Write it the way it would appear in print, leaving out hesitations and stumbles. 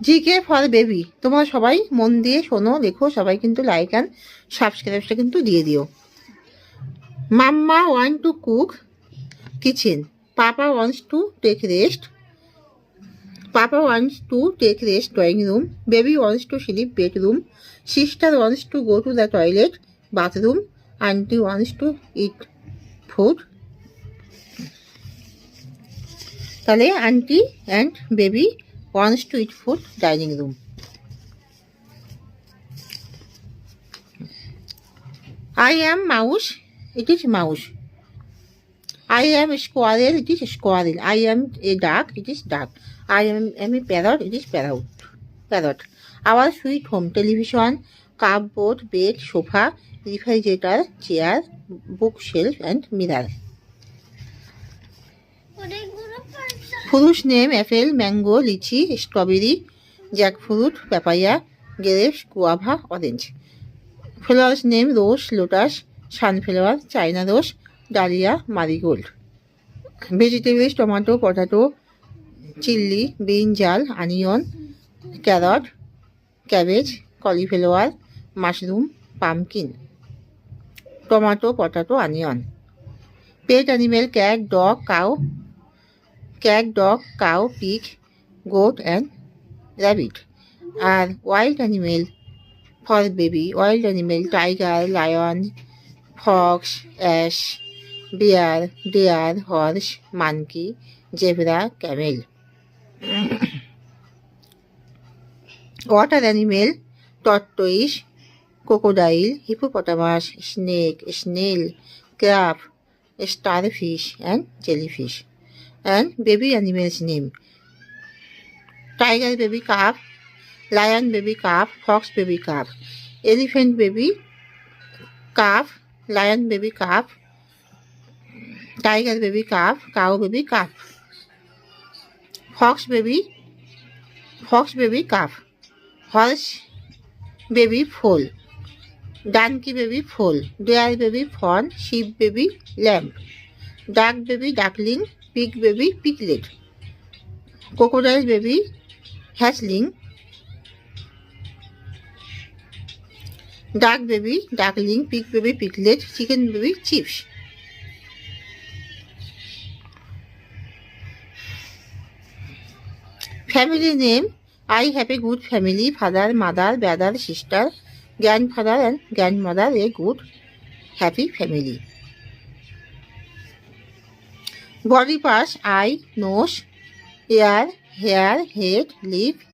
GK for baby. তোমরা সবাই মন দিয়ে শোনো, দেখো, সবাই কিন্তু লাইক অ্যান্ড সাবস্ক্রাইবটা কিন্তু দিয়ে দিও। Mama want to cook kitchen, papa wants to take rest, papa wants to take rest drawing room, baby wants to sleep bedroom, sister wants to go to the toilet bathroom, aunty wants to eat food. তাহলে aunty and baby wants to eat food dining room. I am mouse, it is mouse. I am a squirrel, it is squirrel. I am a duck, it is duck. I am a parrot, it is parrot. Our sweet home, television, cupboard, bed, sofa, refrigerator, chair, bookshelf and mirror. Fruits name apple, mango, lychee, strawberry, jackfruit, papaya, grapes, guava, orange. Flowers name rose, lotus, sunflower, china rose, dahlia, marigold. Vegetables tomato, potato, chilli, brinjal, onion, carrot, cabbage, cauliflower, mushroom, pumpkin. Tomato, potato, onion. Pet animal cat, dog, cow, pig, goat and rabbit. And wild animal for baby, wild animal tiger, lion, fox, ash, bear, deer, horse, monkey, zebra, camel. Water animal tortoise, crocodile, hippopotamus, snake, snail, crab, starfish and jellyfish. And baby animals name: tiger baby calf, lion baby calf, fox baby calf, elephant baby calf, lion baby calf, tiger baby calf, cow baby calf, fox baby calf, horse baby foal, donkey baby foal, deer baby fawn, sheep baby lamb, duck baby duckling, pig baby piglet, crocodile baby hatchling, duck baby duckling, pig baby piglet, chicken baby chicks. Family name: I have a good family, father, mother, brother, sister, grandfather and grandmother, a good happy family. Body parts: eye, nose, ear, hair, head, lip,